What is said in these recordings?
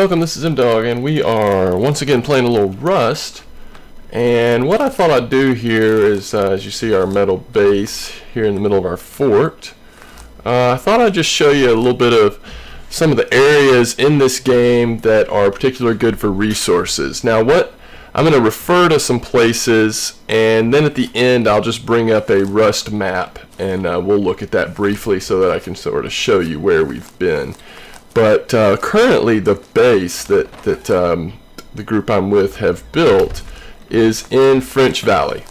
welcome, this is M-Dog, and we are once again playing a little Rust. And what I thought I'd do here is, as you see our metal base here in the middle of our fort, I thought I'd just show you a little bit of some of the areas in this game that are particularly good for resources. Now I'm going to refer to some places, and then at the end I'll just bring up a Rust map, and we'll look at that briefly so that I can sort of show you where we've been. But currently the base that the group I'm with have built is in French Valley.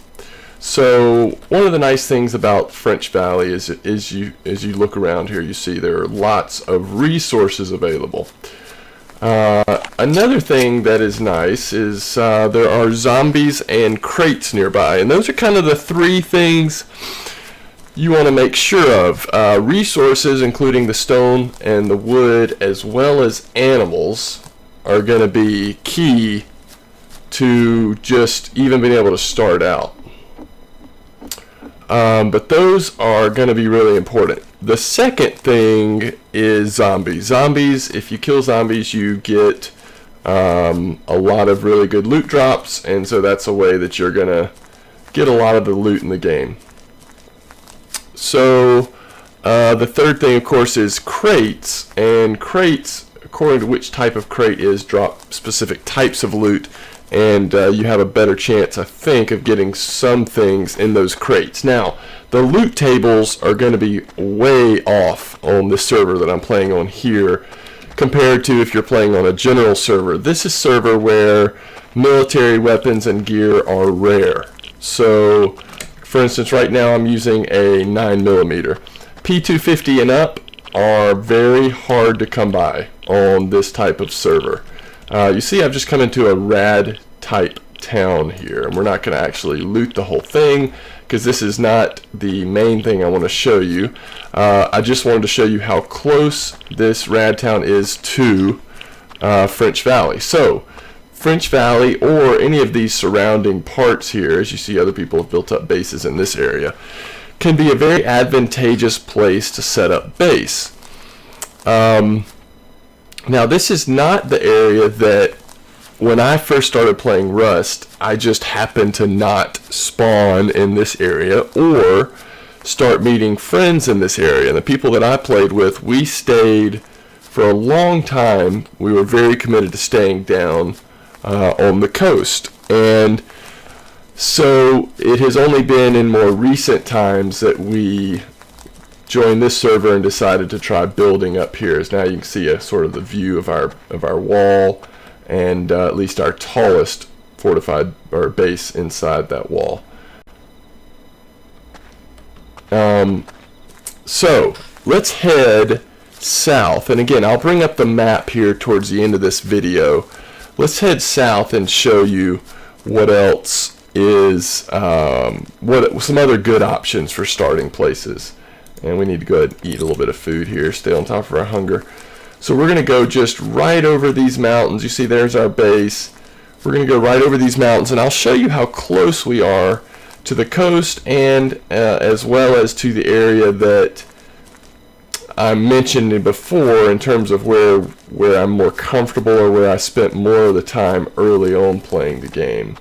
So one of the nice things about French Valley is as you look around here, you see there are lots of resources available. Another thing that is nice is there are zombies and crates nearby, and those are kind of the three things you want to make sure of. Resources, including the stone and the wood, as well as animals, are going to be key to just even being able to start out. But those are going to be really important. The second thing is zombies. Zombies, if you kill zombies, you get a lot of really good loot drops, and so that's a way that you're going to get a lot of the loot in the game. So the third thing, of course, is crates, and crates, according to which type of crate is, drop specific types of loot, and you have a better chance, I think, of getting some things in those crates. Now, the loot tables are going to be way off on this server that I'm playing on here compared to if you're playing on a general server. This is a server where military weapons and gear are rare. So, for instance, right now I'm using a 9mm. P250 and up are very hard to come by on this type of server. You see, I've just come into a rad type town here, and we're not going to actually loot the whole thing because this is not the main thing I want to show you. I just wanted to show you how close this rad town is to French Valley. So French Valley, or any of these surrounding parts here, as you see other people have built up bases in this area, can be a very advantageous place to set up base. Now, this is not the area that when I first started playing Rust, I just happened to not spawn in this area or start meeting friends in this area. And the people that I played with, we stayed for a long time. We were very committed to staying down on the coast. And so it has only been in more recent times that we joined this server and decided to try building up here. As now you can see a sort of the view of our wall, and at least our tallest fortified or base inside that wall. So let's head south, and again I'll bring up the map here towards the end of this video. Let's head south and show you what else is what some other good options for starting places. And we need to go ahead and eat a little bit of food here, stay on top of our hunger. So we're going to go just right over these mountains. You see there's our base. We're going to go right over these mountains, and I'll show you how close we are to the coast, and as well as to the area that I mentioned before in terms of where I'm more comfortable, or where I spent more of the time early on playing the game.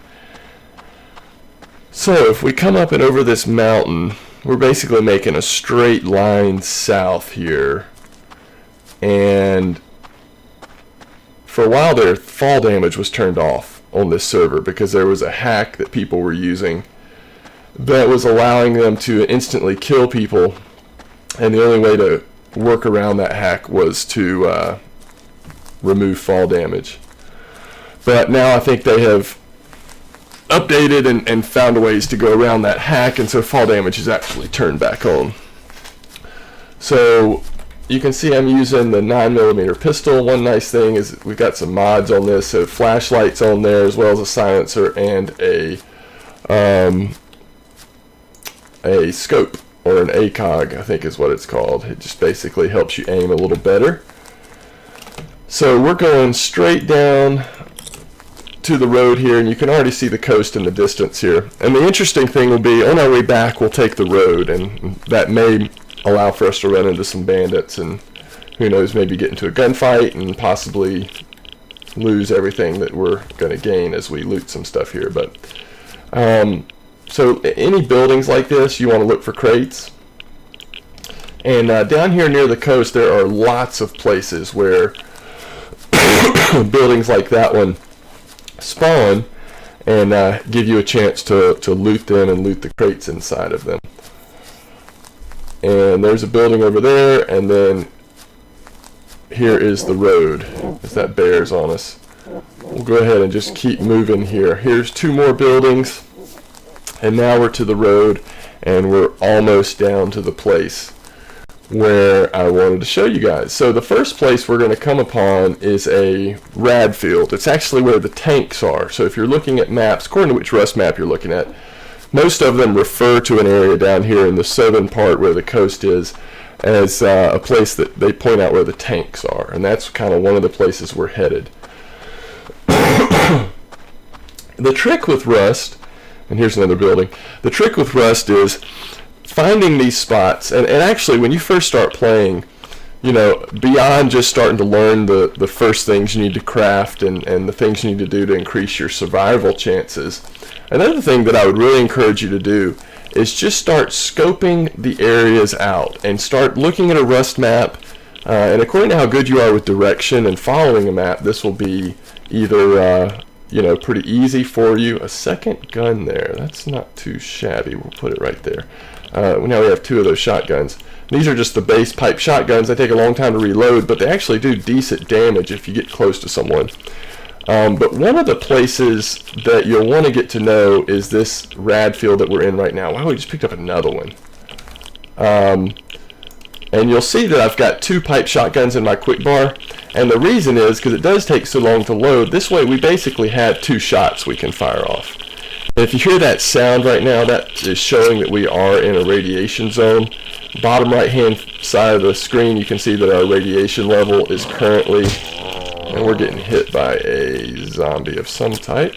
So if we come up and over this mountain, we're basically making a straight line south here, and for a while there, fall damage was turned off on this server because there was a hack that people were using that was allowing them to instantly kill people, and the only way to work around that hack was to remove fall damage. But now I think they have updated and found ways to go around that hack, and so fall damage is actually turned back on. So you can see I'm using the 9mm pistol. One nice thing is we've got some mods on this, so flashlights on there, as well as a silencer and a scope, or an ACOG, I think is what it's called. It just basically helps you aim a little better. So we're going straight down to the road here, and you can already see the coast in the distance here. And the interesting thing will be, on our way back we'll take the road, and that may allow for us to run into some bandits and who knows, maybe get into a gunfight and possibly lose everything that we're going to gain as we loot some stuff here. But so any buildings like this, you want to look for crates. And down here near the coast, there are lots of places where buildings like that one spawn and give you a chance to loot them and loot the crates inside of them. And there's a building over there, and then here is the road as that bears on us. We'll go ahead and just keep moving here. Here's 2 more buildings, and now we're to the road, and we're almost down to the place where I wanted to show you guys. So the first place we're going to come upon is a Rad Field. It's actually where the tanks are. So if you're looking at maps, according to which Rust map you're looking at, most of them refer to an area down here in the southern part where the coast is as a place that they point out where the tanks are, and that's kind of one of the places we're headed. The trick with Rust, and here's another building, the trick with Rust is finding these spots, and actually when you first start playing, you know, beyond just starting to learn the first things you need to craft and the things you need to do to increase your survival chances, another thing that I would really encourage you to do is just start scoping the areas out and start looking at a Rust map, and according to how good you are with direction and following a map, this will be either you know, pretty easy for you. A second gun there, that's not too shabby. We'll put it right there. Now we have 2 of those shotguns. These are just the base pipe shotguns. They take a long time to reload, but they actually do decent damage if you get close to someone. But one of the places that you'll want to get to know is this Rad Field that we're in right now. Wow, we just picked up another one. And you'll see that I've got 2 pipe shotguns in my quick bar. And the reason is because it does take so long to load. This way we basically have 2 shots we can fire off. And if you hear that sound right now, that is showing that we are in a radiation zone. Bottom right hand side of the screen, you can see that our radiation level is currently, and we're getting hit by a zombie of some type.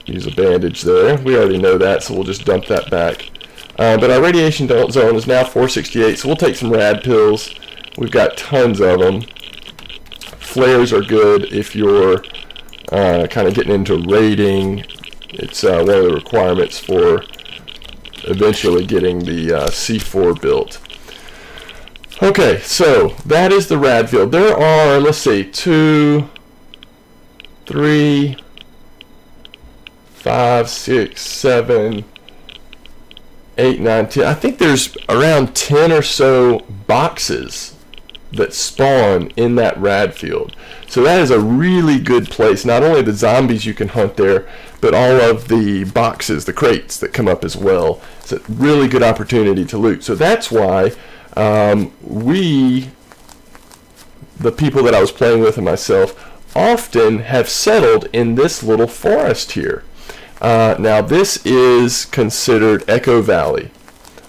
Use a bandage there. We already know that, so we'll just dump that back. But our radiation zone is now 468, so we'll take some rad pills. We've got tons of them. Flares are good if you're kind of getting into raiding. It's one of the requirements for eventually getting the C4 built. Okay, so that is the Rad Field. There are, let's see, 2, 3, 5, 6, 7, 8, 9, 10. I think there's around 10 or so boxes that spawn in that Rad Field. So that is a really good place. Not only the zombies you can hunt there, but all of the boxes, the crates that come up as well. It's a really good opportunity to loot. So that's why we, the people that I was playing with and myself, often have settled in this little forest here. Now this is considered Ecko Valley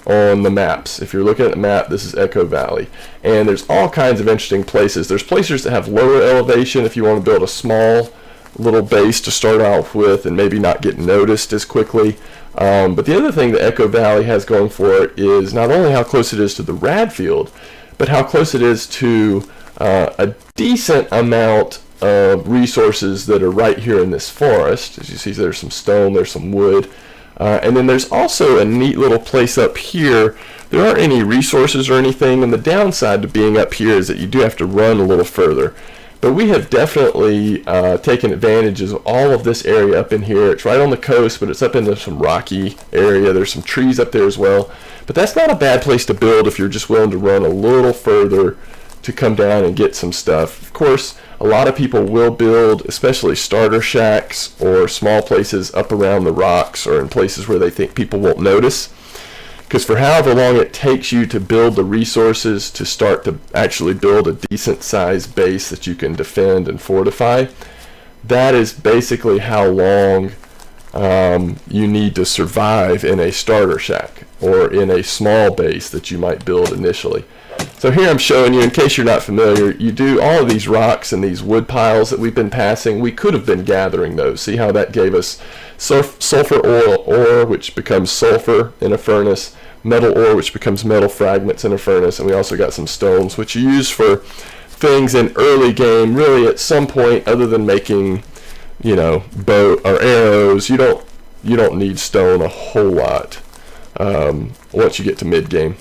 on the maps. If you're looking at the map, this is Ecko Valley. And there's all kinds of interesting places. There's places that have lower elevation if you want to build a small little base to start off with and maybe not get noticed as quickly. But the other thing that Ecko Valley has going for it is not only how close it is to the Rad Field, but how close it is to a decent amount of resources that are right here in this forest. As you see, there's some stone, there's some wood, and then there's also a neat little place up here. There aren't any resources or anything, and the downside to being up here is that you do have to run a little further. But we have definitely taken advantage of all of this area up in here. It's right on the coast, but it's up into some rocky area. There's some trees up there as well. But that's not a bad place to build if you're just willing to run a little further to come down and get some stuff. Of course, a lot of people will build, especially starter shacks or small places up around the rocks or in places where they think people won't notice. Because for however long it takes you to build the resources to start to actually build a decent sized base that you can defend and fortify, that is basically how long you need to survive in a starter shack or in a small base that you might build initially. So here I'm showing you, in case you're not familiar, you do all of these rocks and these wood piles that we've been passing. We could have been gathering those. See how that gave us sulfur ore, which becomes sulfur in a furnace, metal ore, which becomes metal fragments in a furnace, and we also got some stones, which you use for things in early game, really at some point, other than making, you know, bow or arrows, you don't need stone a whole lot once you get to mid game.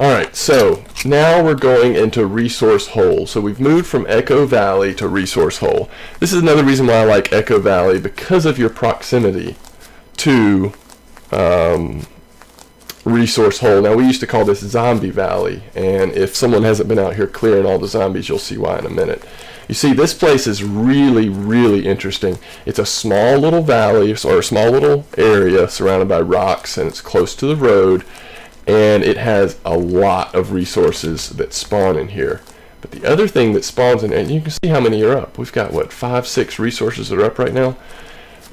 Alright, so now we're going into Resource Hole. So we've moved from Ecko Valley to Resource Hole. This is another reason why I like Ecko Valley, because of your proximity to Resource Hole. Now, we used to call this Zombie Valley, and if someone hasn't been out here clearing all the zombies, you'll see why in a minute. You see, this place is really, really interesting. It's a small little valley, or a small little area surrounded by rocks, and it's close to the road, and it has a lot of resources that spawn in here. But the other thing that spawns in, and you can see how many are up. We've got, what, 5, 6 resources that are up right now?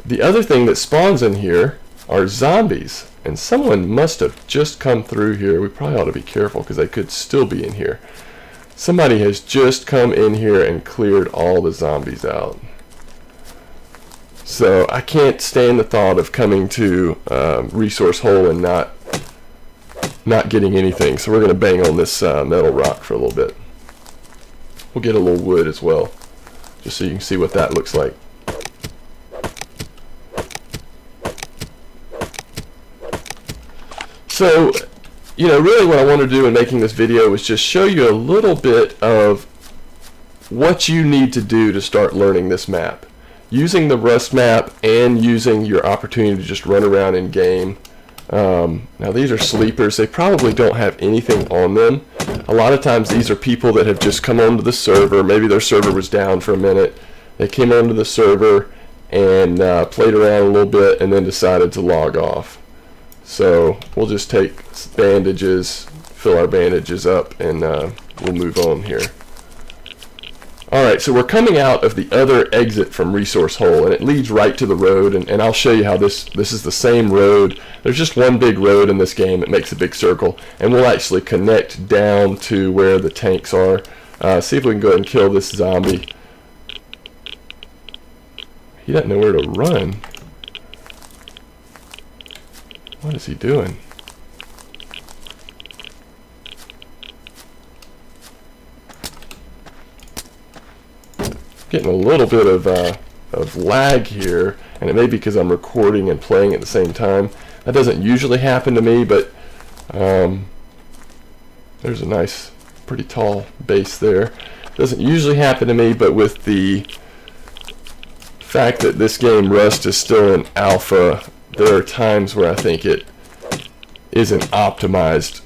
The other thing that spawns in here are zombies. And someone must have just come through here. We probably ought to be careful because they could still be in here. Somebody has just come in here and cleared all the zombies out. So I can't stand the thought of coming to Resource Hole and not getting anything. So we're going to bang on this metal rock for a little bit. We'll get a little wood as well, just so you can see what that looks like. So, you know, really what I want to do in making this video is just show you a little bit of what you need to do to start learning this map. Using the Rust map and using your opportunity to just run around in game. Now these are sleepers. They probably don't have anything on them. A lot of times these are people that have just come onto the server. Maybe their server was down for a minute. They came onto the server and played around a little bit and then decided to log off. So we'll just take bandages, fill our bandages up, and we'll move on here. Alright, so we're coming out of the other exit from Resource Hole, and it leads right to the road, and I'll show you how this is the same road. There's just one big road in this game that makes a big circle, and we'll actually connect down to where the tanks are. See if we can go ahead and kill this zombie. He doesn't know where to run. What is he doing? Getting a little bit of lag here, and it may be because I'm recording and playing at the same time. That doesn't usually happen to me, but there's a nice, pretty tall base there. Doesn't usually happen to me, but with the fact that this game Rust is still in alpha, there are times where I think it isn't optimized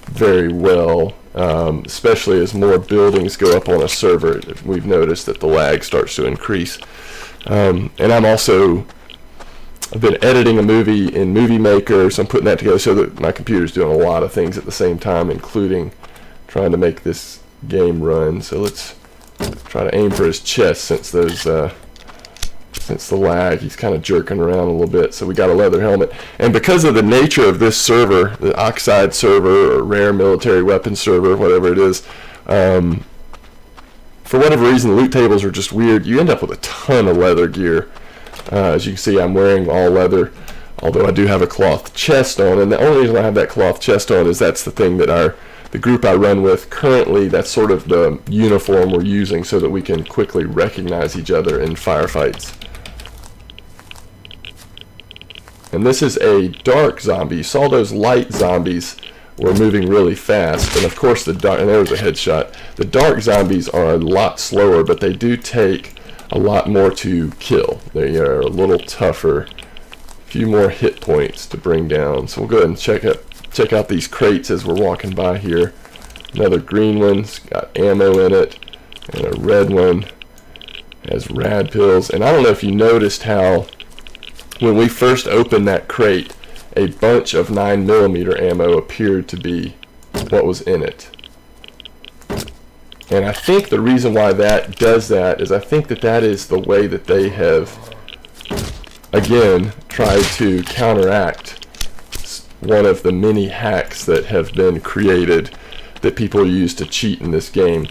very well, especially as more buildings go up on a server. We've noticed that the lag starts to increase. And I've been editing a movie in Movie Maker, so I'm putting that together so that my computer's doing a lot of things at the same time, including trying to make this game run. So let's try to aim for his chest since the lag, he's kind of jerking around a little bit. So we got a leather helmet, and because of the nature of this server, the Oxide server or rare military weapons server, whatever it is, for whatever reason the loot tables are just weird. You end up with a ton of leather gear. As you can see, I'm wearing all leather, although I do have a cloth chest on, and the only reason I have that cloth chest on is that's the thing that the group I run with currently, that's sort of the uniform we're using so that we can quickly recognize each other in firefights. And this is a dark zombie. You saw those light zombies were moving really fast, and of course the dark, and there was a headshot. The dark zombies are a lot slower, but they do take a lot more to kill. They are a little tougher, a few more hit points to bring down. So we'll go ahead and check out these crates as we're walking by here. Another green one's got ammo in it, and a red one has rad pills. And I don't know if you noticed how when we first opened that crate, a bunch of 9mm ammo appeared to be what was in it. And I think the reason why that does that is I think that is the way that they have, again, tried to counteract one of the many hacks that have been created that people use to cheat in this game.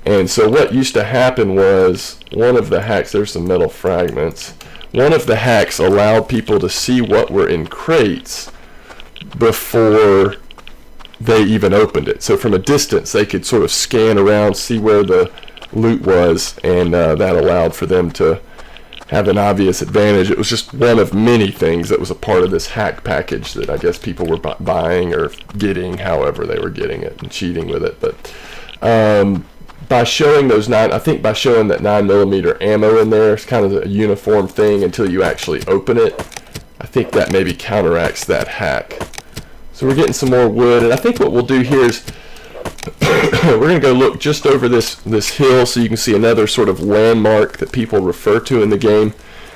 And so what used to happen was, one of the hacks, there's some metal fragments, one of the hacks allowed people to see what were in crates before they even opened it. So from a distance, they could sort of scan around, see where the loot was, and that allowed for them to have an obvious advantage. It was just one of many things that was a part of this hack package that I guess people were buying or getting, however they were getting it, and cheating with it. But by showing those by showing that 9mm ammo in there, it's kind of a uniform thing until you actually open it. I think that maybe counteracts that hack. So we're getting some more wood, and I think what we'll do here is we're going to go look just over this hill so you can see another sort of landmark that people refer to in the game.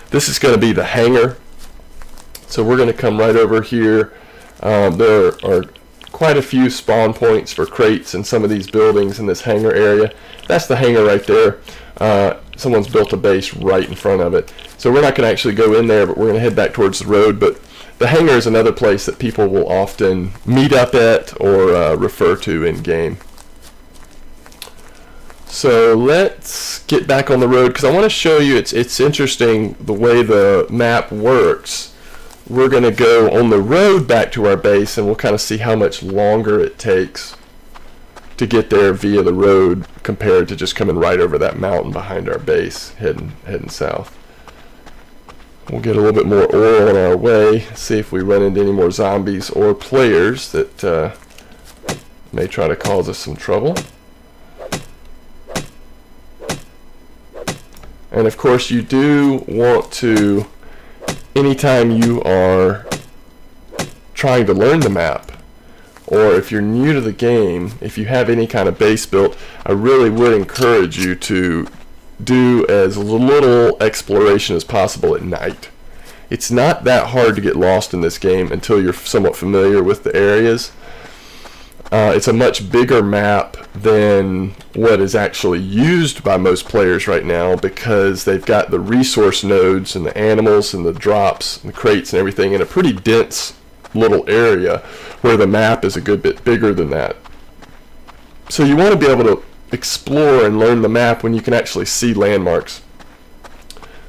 This is going to be the hangar. So we're going to come right over here. There are quite a few spawn points for crates in some of these buildings in this hangar area. That's the hangar right there. Someone's built a base right in front of it. So we're not going to actually go in there, but we're going to head back towards the road. But the hangar is another place that people will often meet up at or refer to in game. So let's get back on the road because I want to show you, it's interesting the way the map works. We're going to go on the road back to our base, and we'll kind of see how much longer it takes to get there via the road compared to just coming right over that mountain behind our base, heading south. We'll get a little bit more oil on our way, see if we run into any more zombies or players that may try to cause us some trouble. And of course you do want to, anytime you are trying to learn the map, or if you're new to the game, if you have any kind of base built, I really would encourage you to do as little exploration as possible at night. It's not that hard to get lost in this game until you're somewhat familiar with the areas. It's a much bigger map than what is actually used by most players right now because they've got the resource nodes and the animals and the drops and the crates and everything in a pretty dense little area where the map is a good bit bigger than that. So you want to be able to explore and learn the map when you can actually see landmarks.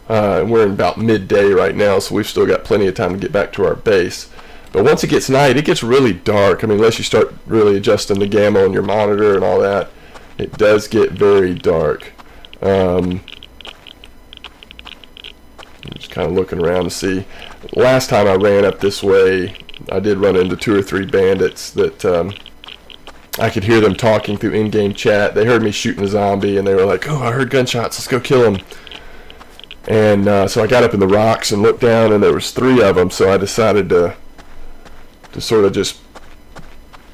We're in about midday right now, so we've still got plenty of time to get back to our base. But once it gets night, it gets really dark. I mean, unless you start really adjusting the gamma on your monitor and all that, it does get very dark. I'm just kind of looking around to see. Last time I ran up this way, I did run into 2 or 3 bandits that I could hear them talking through in-game chat. They heard me shooting a zombie, and they were like, "Oh, I heard gunshots. Let's go kill him." And so I got up in the rocks and looked down, and there was 3 of them. So I decided to sort of just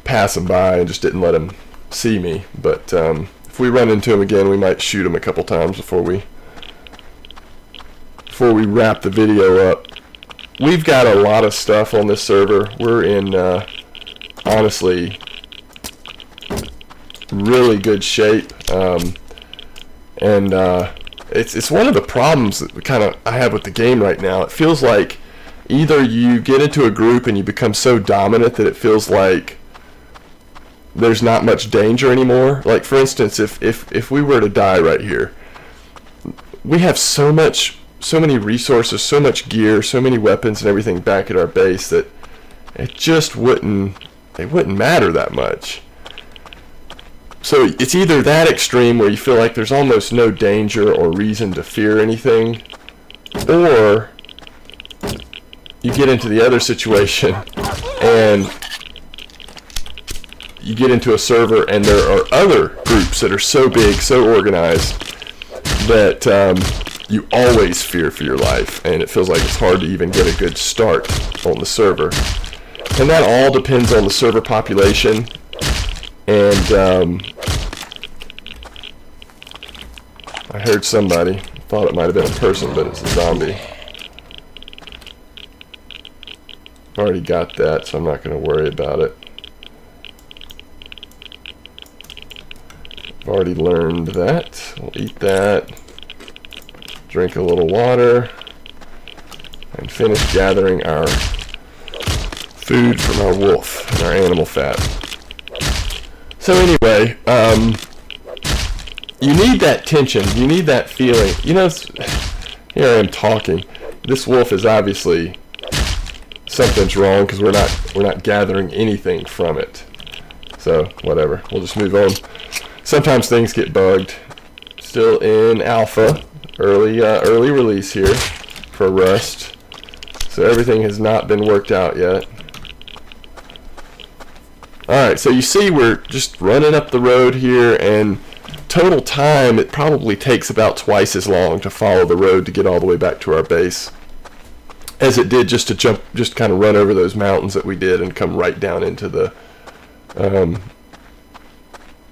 pass them by and just didn't let them see me. But if we run into them again, we might shoot them a couple times before we wrap the video up. We've got a lot of stuff on this server. We're in honestly really good shape, and it's one of the problems that I have with the game right now. It feels like either you get into a group and you become so dominant that it feels like there's not much danger anymore. Like for instance, if we were to die right here, we have so many resources, so much gear, so many weapons and everything back at our base that it just wouldn't matter that much. So it's either that extreme where you feel like there's almost no danger or reason to fear anything, or you get into the other situation and you get into a server and there are other groups that are so big, so organized that you always fear for your life, and it feels like it's hard to even get a good start on the server. And that all depends on the server population. And I heard somebody, thought it might have been a person, but it's a zombie. I've already got that, so I'm not going to worry about it. I've already learned that. We'll eat that, drink a little water, and finish gathering our food from our wolf and our animal fat. So anyway, you need that tension, you need that feeling. You know, here I am talking. This wolf is obviously, something's wrong because we're not gathering anything from it. So whatever, we'll just move on. Sometimes things get bugged. Still in alpha, early release here for Rust. So everything has not been worked out yet. Alright, so you see we're just running up the road here, and total time it probably takes about twice as long to follow the road to get all the way back to our base as it did just kind of run over those mountains that we did and come right down into the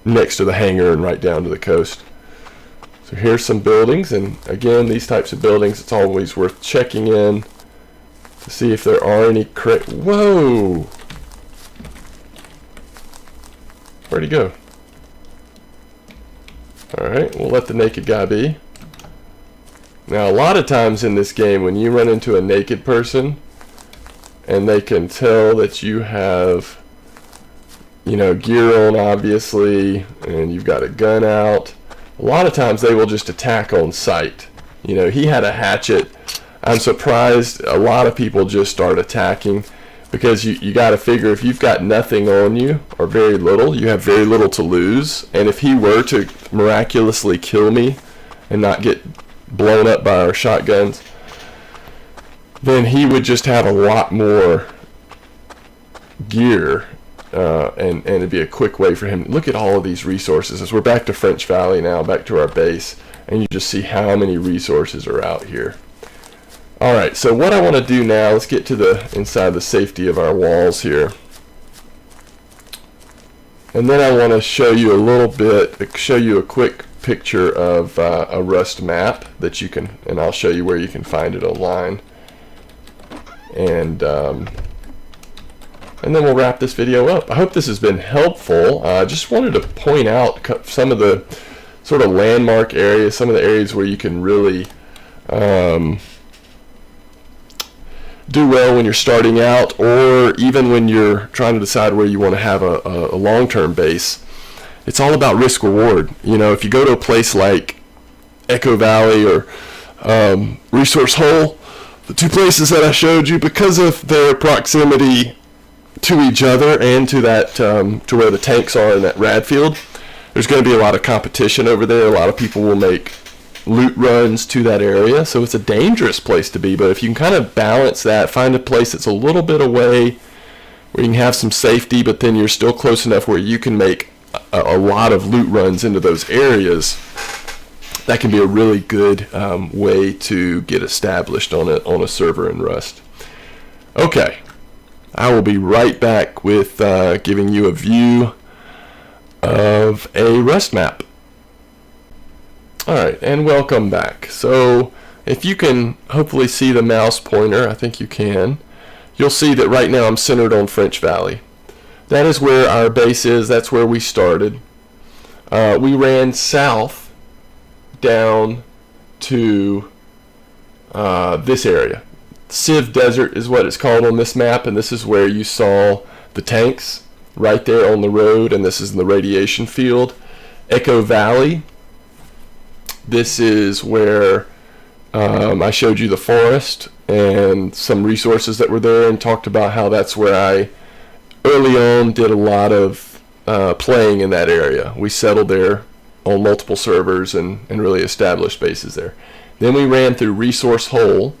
next to the hangar and right down to the coast. So here's some buildings, and again, these types of buildings, it's always worth checking in to see if there are any Whoa! Where'd he go? Alright, we'll let the naked guy be. Now, a lot of times in this game, when you run into a naked person and they can tell that you have, you know, gear on, obviously, and you've got a gun out, a lot of times they will just attack on sight. You know, he had a hatchet. I'm surprised a lot of people just start attacking, because you got to figure if you've got nothing on you, or very little, you have very little to lose. And if he were to miraculously kill me and not get blown up by our shotguns, then he would just have a lot more gear, and it'd be a quick way for him. Look at all of these resources. As we're back to French Valley now, back to our base, and you just see how many resources are out here. Alright, so what I want to do now, let's get to the inside the safety of our walls here. And then I want to show you a little bit, show you a quick picture of a Rust map that you can, and I'll show you where you can find it online. And then we'll wrap this video up. I hope this has been helpful. I just wanted to point out some of the sort of landmark areas, some of the areas where you can really do well when you're starting out, or even when you're trying to decide where you want to have a long-term base. It's all about risk reward. You know, if you go to a place like Ecko Valley or Resource Hole, the two places that I showed you, because of their proximity to each other and to that to where the tanks are in that Rad Field, there's going to be a lot of competition over there. A lot of people will make loot runs to that area, so it's a dangerous place to be. But if you can kind of balance that, find a place that's a little bit away where you can have some safety, but then you're still close enough where you can make a lot of loot runs into those areas, that can be a really good way to get established on a server in Rust. Okay, I will be right back with giving you a view of a Rust map. Alright, and welcome back. So if you can hopefully see the mouse pointer, I think you can, you'll see that right now I'm centered on French Valley. That is where our base is. That's where we started. We ran south down to this area. Civ Desert is what it's called on this map, and this is where you saw the tanks right there on the road, and this is in the radiation field. Ecko Valley, this is where I showed you the forest and some resources that were there, and talked about how that's where I early on did a lot of playing in that area. We settled there on multiple servers and really established bases there. Then we ran through Resource Hole,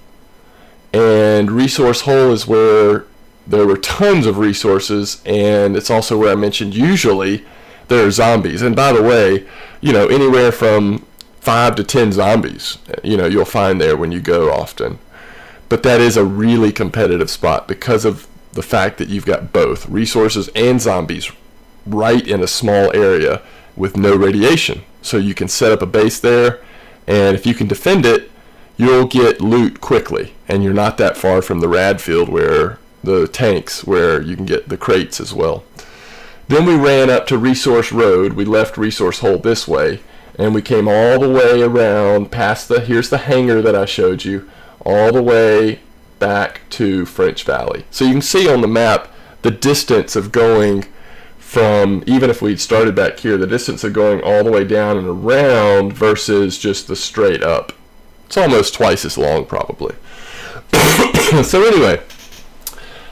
and Resource Hole is where there were tons of resources, and it's also where I mentioned usually there are zombies. And by the way, you know, anywhere from 5 to 10 zombies, you know, you'll find there when you go often. But that is a really competitive spot because of the fact that you've got both resources and zombies right in a small area with no radiation. So you can set up a base there, and if you can defend it, you'll get loot quickly, and you're not that far from the Rad Field where the tanks, where you can get the crates as well. Then we ran up to Resource Road. We left Resource Hole this way, and we came all the way around past here's the hangar that I showed you, all the way back to French Valley. So you can see on the map the distance of going from, even if we'd started back here, the distance of going all the way down and around versus just the straight up. It's almost twice as long probably. So anyway,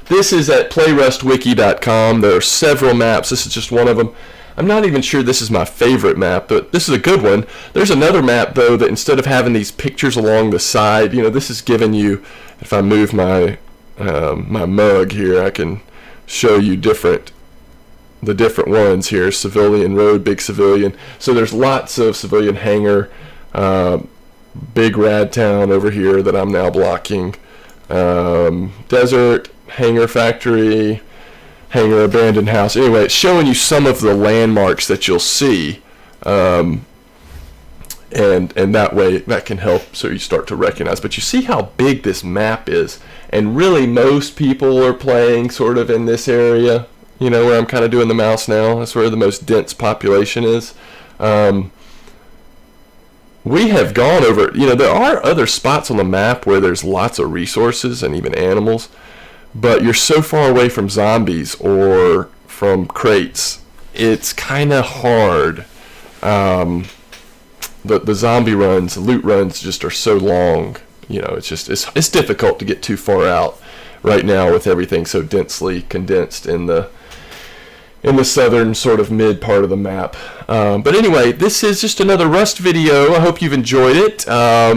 This is at playrustwiki.com. There are several maps. This is just one of them. I'm not even sure this is my favorite map, but this is a good one. There's another map, though, that instead of having these pictures along the side, this is giving you, if I move my my mug here, I can show you the different ones here. Civilian Road, Big Civilian. So there's lots of Civilian Hangar, Big Rad Town over here that I'm now blocking, Desert, Hangar Factory, Hangar Abandoned House. Anyway, it's showing you some of the landmarks that you'll see, and that way that can help so you start to recognize. But you see how big this map is, and really most people are playing sort of in this area, where I'm kind of doing the mouse now. That's where the most dense population is. We have gone over, there are other spots on the map where there's lots of resources and even animals, but you're so far away from zombies or from crates, it's kind of hard. The zombie runs, the loot runs just are so long, it's difficult to get too far out right now with everything so densely condensed in the southern sort of mid part of the map. But anyway, this is just another Rust video. I hope you've enjoyed it. I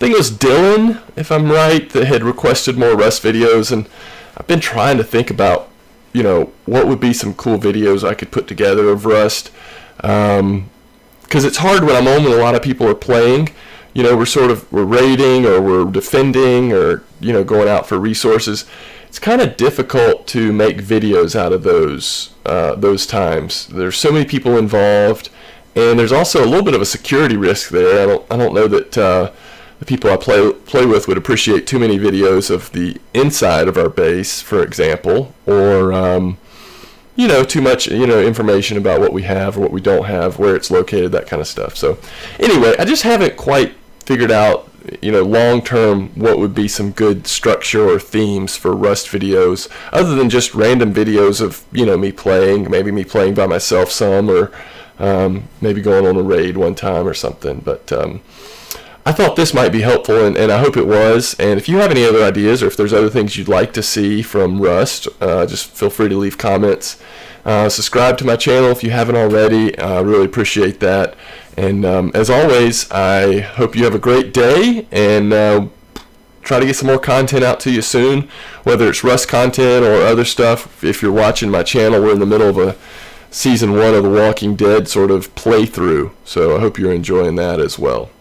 think it was Dylan, if I'm right, that had requested more Rust videos, and I've been trying to think about, what would be some cool videos I could put together of Rust. Because it's hard when I'm on when a lot of people are playing. We're raiding or we're defending or, going out for resources. It's kind of difficult to make videos out of those times. There's so many people involved, and there's also a little bit of a security risk there. I don't know that the people I play with would appreciate too many videos of the inside of our base, for example, or too much information about what we have or what we don't have, where it's located, that kind of stuff. So anyway, I just haven't quite figured out long term what would be some good structure or themes for Rust videos, other than just random videos of me playing, maybe me playing by myself some, or maybe going on a raid one time or something. But I thought this might be helpful, and I hope it was. And if you have any other ideas, or if there's other things you'd like to see from Rust, just feel free to leave comments. Subscribe to my channel if you haven't already. I really appreciate that. And as always, I hope you have a great day, and try to get some more content out to you soon, whether it's Rust content or other stuff. If you're watching my channel, we're in the middle of a Season 1 of The Walking Dead sort of playthrough, so I hope you're enjoying that as well.